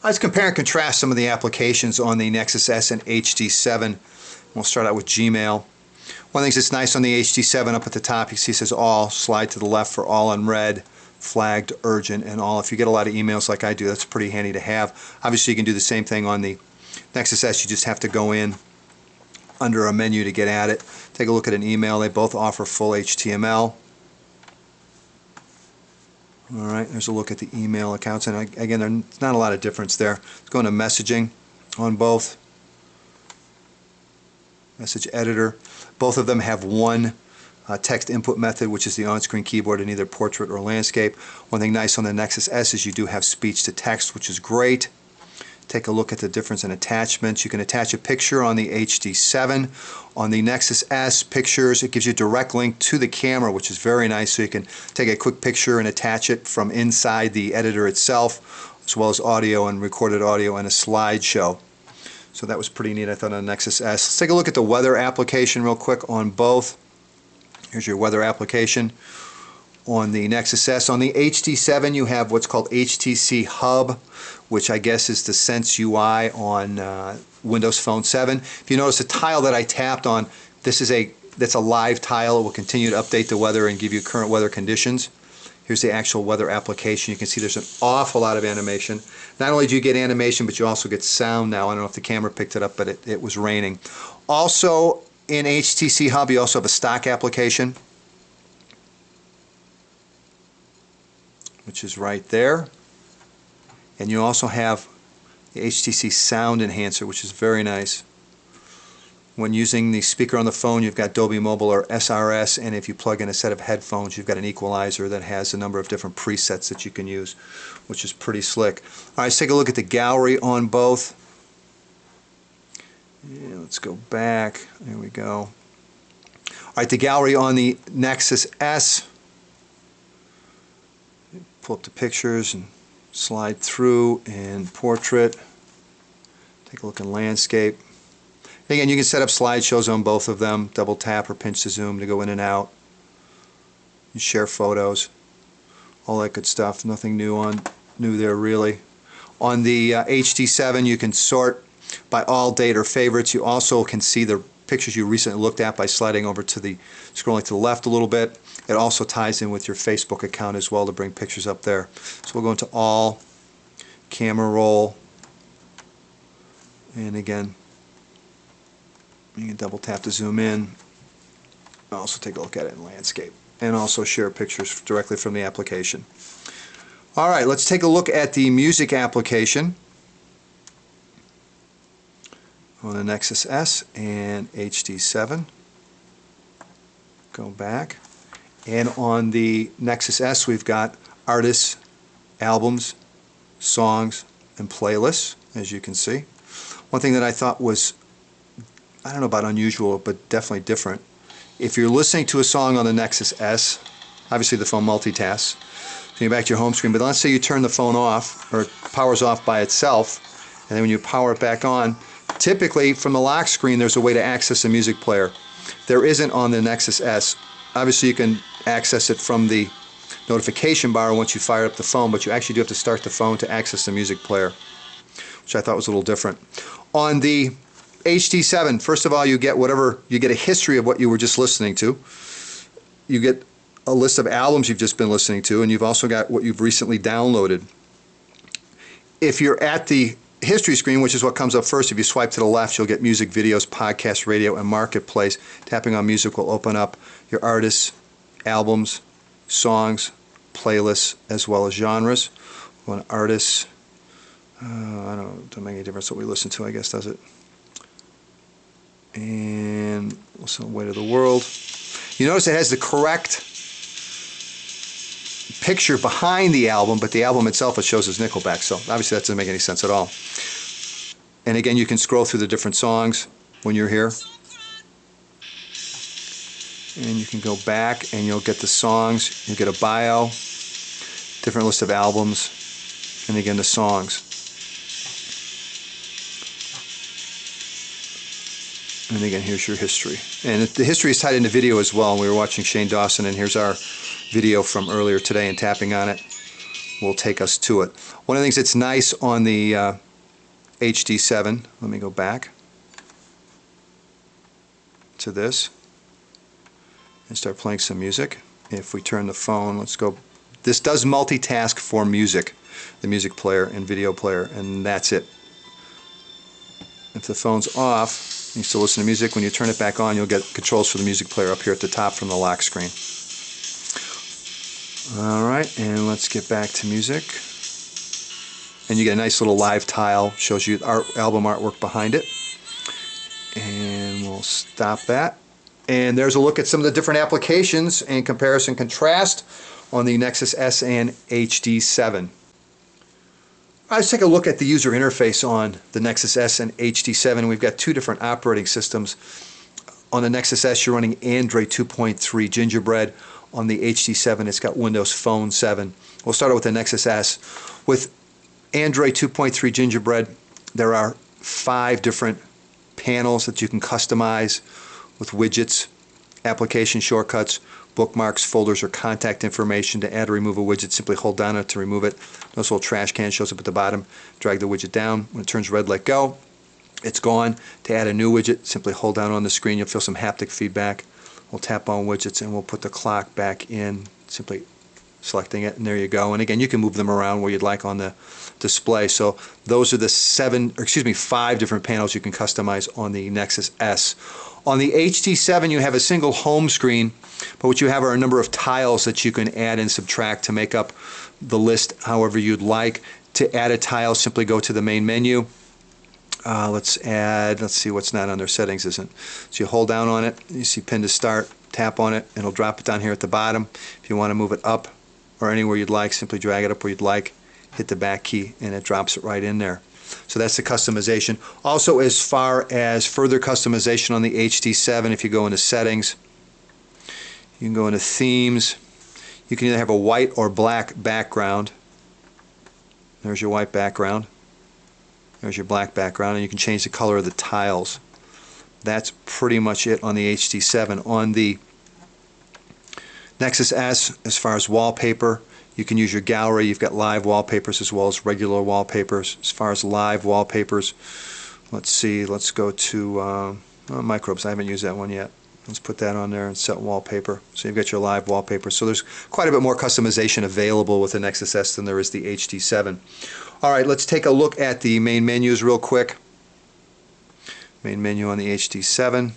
Let's compare and contrast some of the applications on the Nexus S and HD7. We'll start out with Gmail. One of the things that's nice on the HD7 up at the top, you see it says all, slide to the left for all unread, flagged, urgent, and all. If you get a lot of emails like I do, that's pretty handy to have. Obviously you can do the same thing on the Nexus S, you just have to go in under a menu to get at it. Take a look at an email, they both offer full HTML. Alright, there's a look at the email accounts, and again, there's not a lot of difference there. Let's go into messaging on both. Message editor. Both of them have one text input method, which is the on-screen keyboard in either portrait or landscape. One thing nice on the Nexus S is you do have speech to text, which is great. Take a look at the difference in attachments. You can attach a picture on the HD7. On the Nexus S, pictures, it gives you a direct link to the camera, which is very nice, so you can take a quick picture and attach it from inside the editor itself, as well as audio and recorded audio and a slideshow. So that was pretty neat, I thought, on the Nexus S. Let's take a look at the weather application real quick on both. Here's your weather application on the Nexus S. On the HD7 you have what's called HTC Hub, which I guess is the Sense UI on Windows Phone 7. If you notice the tile that I tapped on, that's a live tile. It will continue to update the weather and give you current weather conditions. Here's the actual weather application. You can see there's an awful lot of animation. Not only do you get animation, but you also get sound now. I don't know if the camera picked it up, but it was raining. Also in HTC Hub you also have a stock application, which is right there. And you also have the HTC Sound Enhancer, which is very nice. When using the speaker on the phone, you've got Dolby Mobile or SRS, and if you plug in a set of headphones, you've got an equalizer that has a number of different presets that you can use, which is pretty slick. All right, let's take a look at the gallery on both. Yeah, let's go back. There we go. All right, the gallery on the Nexus S. Pull up the pictures and slide through in portrait. Take a look in landscape. Again, you can set up slideshows on both of them. Double tap or pinch to zoom to go in and out. You share photos, all that good stuff. Nothing new there really. On the HD7, you can sort by all, date, or favorites. You also can see the pictures you recently looked at by sliding over to the scrolling to the left a little bit. It also ties in with your Facebook account as well to bring pictures up there. So we'll go into all, camera roll, and again, you can double tap to zoom in. Also take a look at it in landscape, and also share pictures directly from the application. Alright, let's take a look at the music application on the Nexus S and HD7. Go back. And on the Nexus S we've got artists, albums, songs, and playlists, as you can see. One thing that I thought was, I don't know about unusual, but definitely different. If you're listening to a song on the Nexus S, obviously the phone multitasks, so you're back to your home screen, but let's say you turn the phone off, or it powers off by itself, and then when you power it back on, typically from the lock screen there's a way to access a music player. There isn't on the Nexus S. Obviously you can access it from the notification bar once you fire up the phone, but you actually do have to start the phone to access the music player, which I thought was a little different. On the HD7, first of all, you get a history of what you were just listening to. You get a list of albums you've just been listening to, and you've also got what you've recently downloaded. If you're at the history screen, which is what comes up first, if you swipe to the left, you'll get music, videos, podcasts, radio, and marketplace. Tapping on music will open up your artists, albums, songs, playlists, as well as genres. One artist, don't make any difference what we listen to, I guess, does it? And listen, Way to the World. You notice it has the correct picture behind the album, but the album itself, it shows as Nickelback, so obviously that doesn't make any sense at all. And again, you can scroll through the different songs when you're here. And you can go back and you'll get the songs, you'll get a bio, different list of albums, and again the songs. And again, here's your history. And the history is tied into video as well. We were watching Shane Dawson, and here's our video from earlier today, and tapping on it will take us to it. One of the things that's nice on the HD7, let me go back to this and start playing some music. If we turn the phone, let's go. This does multitask for music, the music player and video player, and that's it. If the phone's off, you still listen to music. When you turn it back on, you'll get controls for the music player up here at the top from the lock screen. Alright, and let's get back to music. And you get a nice little live tile, shows you album artwork behind it. And we'll stop that. And there's a look at some of the different applications and comparison contrast on the Nexus S and HD7. Let's take a look at the user interface on the Nexus S and HD7. We've got two different operating systems. On the Nexus S, you're running Android 2.3 Gingerbread. On the HD7, it's got Windows Phone 7. We'll start out with the Nexus S. With Android 2.3 Gingerbread, there are 5 different panels that you can customize with widgets, application shortcuts, bookmarks, folders, or contact information. To add or remove a widget, simply hold down on it to remove it. This little trash can shows up at the bottom. Drag the widget down. When it turns red, let go. It's gone. To add a new widget, simply hold down on the screen. You'll feel some haptic feedback. We'll tap on widgets and we'll put the clock back in, simply selecting it, and there you go. And again, you can move them around where you'd like on the display. So those are the 5 different panels you can customize on the Nexus S. On the HD7, you have a single home screen, but what you have are a number of tiles that you can add and subtract to make up the list however you'd like. To add a tile, simply go to the main menu. Let's see what's not under settings isn't. So you hold down on it, you see pin to start, tap on it, and it'll drop it down here at the bottom. If you want to move it up or anywhere you'd like, simply drag it up where you'd like, hit the back key, and it drops it right in there. So that's the customization. Also, as far as further customization on the HD7, if you go into settings, you can go into themes. You can either have a white or black background. There's your white background. There's your black background, and you can change the color of the tiles. That's pretty much it on the HD7. On the Nexus S, as far as wallpaper, you can use your gallery. You've got live wallpapers as well as regular wallpapers. As far as live wallpapers, let's see, let's go to microbes. I haven't used that one yet. Let's put that on there and set wallpaper. So you've got your live wallpaper. So there's quite a bit more customization available with the Nexus S than there is the HD7. Alright, let's take a look at the main menus real quick. Main menu on the HD7.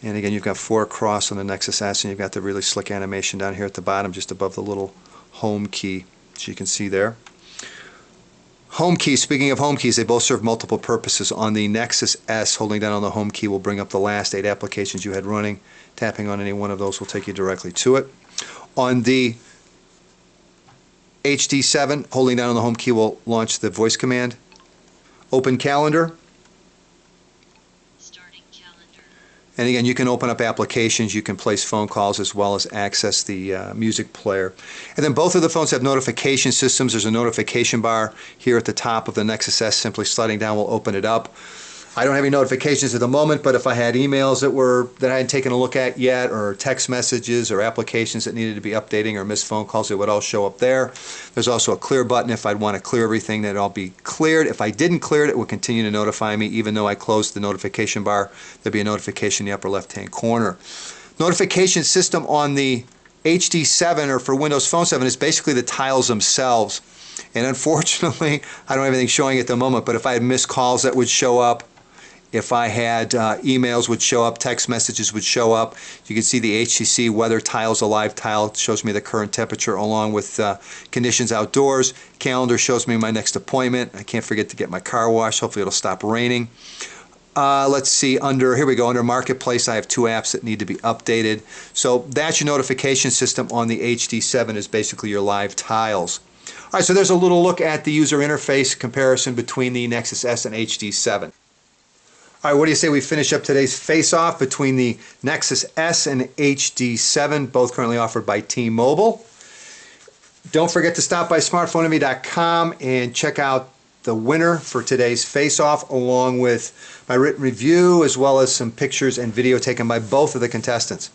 And again, you've got 4 across on the Nexus S, and you've got the really slick animation down here at the bottom just above the little home key, as you can see there. Home key, speaking of home keys, they both serve multiple purposes. On the Nexus S, holding down on the home key will bring up the last 8 applications you had running. Tapping on any one of those will take you directly to it. On the HD7, holding down on the home key will launch the voice command. Open calendar. Starting calendar. And again, you can open up applications, you can place phone calls as well as access the music player. And then both of the phones have notification systems. There's a notification bar here at the top of the Nexus S. Simply sliding down will open it up. I don't have any notifications at the moment, but if I had emails that I hadn't taken a look at yet, or text messages or applications that needed to be updating or missed phone calls, it would all show up there. There's also a clear button if I'd want to clear everything, that'd all be cleared. If I didn't clear it, it would continue to notify me. Even though I closed the notification bar, there'd be a notification in the upper left-hand corner. Notification system on the HD7 or for Windows Phone 7 is basically the tiles themselves. And unfortunately, I don't have anything showing at the moment, but if I had missed calls, that would show up. If I had emails would show up, text messages would show up. You can see the HTC weather tiles, a live tile, shows me the current temperature along with conditions outdoors. Calendar shows me my next appointment. I can't forget to get my car washed. Hopefully it'll stop raining. Let's see, here we go, under Marketplace I have 2 apps that need to be updated. So that's your notification system on the HD7 is basically your live tiles. Alright, so there's a little look at the user interface comparison between the Nexus S and HD7. All right, what do you say we finish up today's face-off between the Nexus S and HD7, both currently offered by T-Mobile. Don't forget to stop by smartphoneenvy.com and check out the winner for today's face-off, along with my written review, as well as some pictures and video taken by both of the contestants.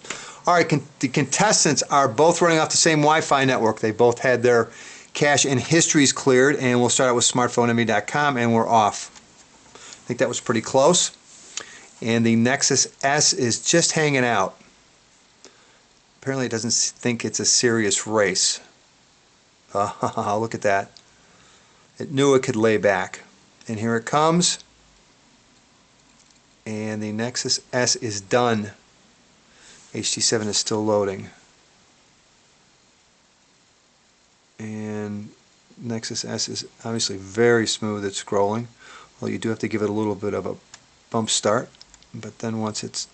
All right, the contestants are both running off the same Wi-Fi network. They both had their cache and histories cleared, and we'll start out with smartphoneenvy.com, and we're off. I think that was pretty close. And the Nexus S is just hanging out. Apparently it doesn't think it's a serious race. Look at that. It knew it could lay back. And here it comes. And the Nexus S is done. HT7 is still loading. And Nexus S is obviously very smooth at scrolling. Well, you do have to give it a little bit of a bump start. But then once it's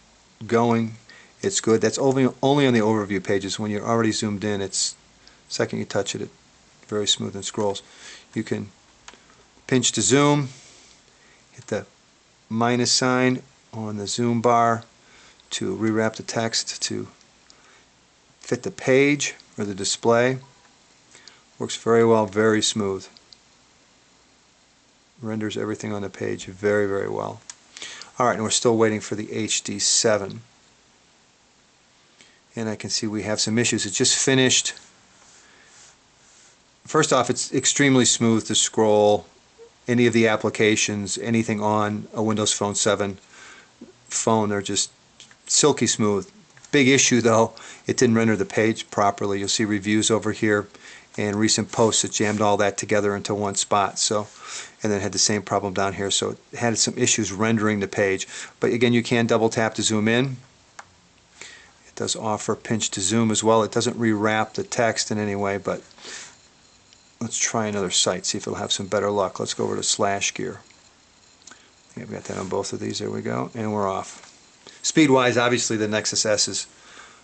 going, it's good. That's only on the overview pages. When you're already zoomed in, it's the second you touch it, it's very smooth and scrolls. You can pinch to zoom, hit the minus sign on the zoom bar to rewrap the text to fit the page or the display. Works very well, very smooth. Renders everything on the page very, very well. Alright, and we're still waiting for the HD7. And I can see we have some issues. It just finished. First off, it's extremely smooth to scroll any of the applications, anything on a Windows Phone 7 phone. They're just silky smooth. Big issue though, it didn't render the page properly. You'll see reviews over here and recent posts that jammed all that together into one spot. So, and then had the same problem down here, so it had some issues rendering the page. But again, you can double tap to zoom in. It does offer pinch to zoom as well. It doesn't rewrap the text in any way, but let's try another site, see if it'll have some better luck. Let's go over to /gear. I think I've got that on both of these. There we go, and we're off. Speed-wise, obviously the Nexus S is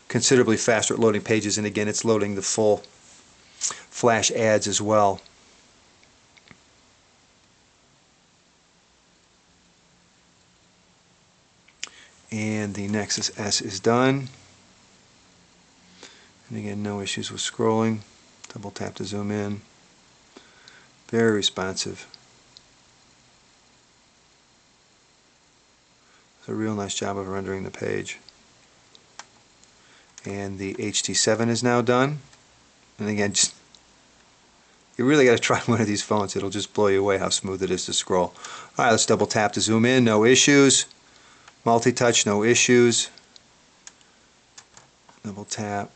considerably faster at loading pages, and again, it's loading the full Flash ads as well. And the Nexus S is done. And again, no issues with scrolling. Double tap to zoom in. Very responsive. It's a real nice job of rendering the page. And the HT7 is now done. And again, just you really got to try one of these phones. It'll just blow you away how smooth it is to scroll. Alright, let's double tap to zoom in. No issues. Multi-touch, no issues. Double tap.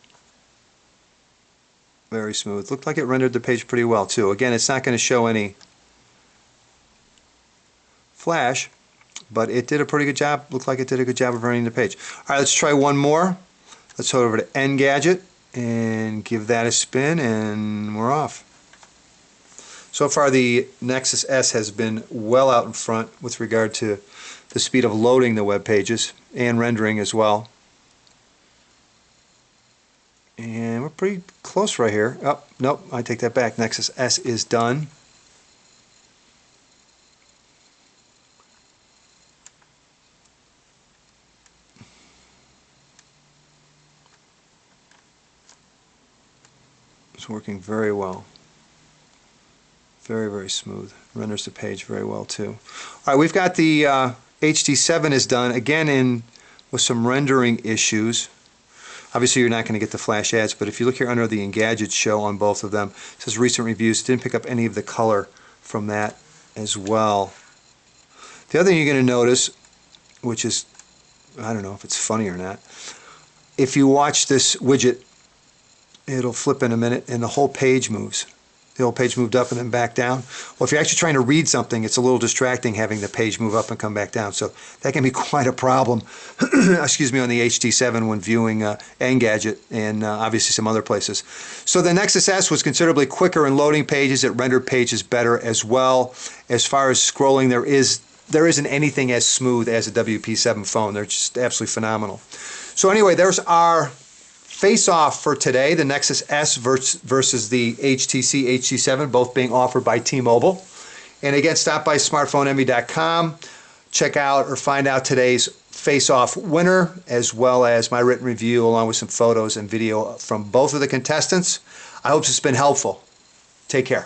Very smooth. Looked like it rendered the page pretty well too. Again, it's not going to show any flash, but it did a pretty good job. Looked like it did a good job of rendering the page. Alright, let's try one more. Let's head over to Engadget and give that a spin, and we're off. So far the Nexus S has been well out in front with regard to the speed of loading the web pages and rendering as well. And we're pretty close right here. Oh, nope, I take that back. Nexus S is done. It's working very well. Very, very smooth. Renders the page very well too. Alright, we've got the HD7 is done, again with some rendering issues. Obviously you're not going to get the flash ads, but if you look here under the Engadget show on both of them, it says recent reviews. Didn't pick up any of the color from that as well. The other thing you're going to notice, which is, I don't know if it's funny or not, if you watch this widget, it'll flip in a minute and the whole page moves. The whole page moved up and then back down. Well, if you're actually trying to read something, it's a little distracting having the page move up and come back down. So that can be quite a problem, excuse me, on the HT7 when viewing Engadget and obviously some other places. So the Nexus S was considerably quicker in loading pages. It rendered pages better as well. As far as scrolling, there isn't anything as smooth as a WP7 phone. They're just absolutely phenomenal. So anyway, there's our face-off for today, the Nexus S versus the HTC HD7, both being offered by T-Mobile. And again, stop by smartphoneenvy.com, check out or find out today's face-off winner, as well as my written review along with some photos and video from both of the contestants. I hope this has been helpful. Take care.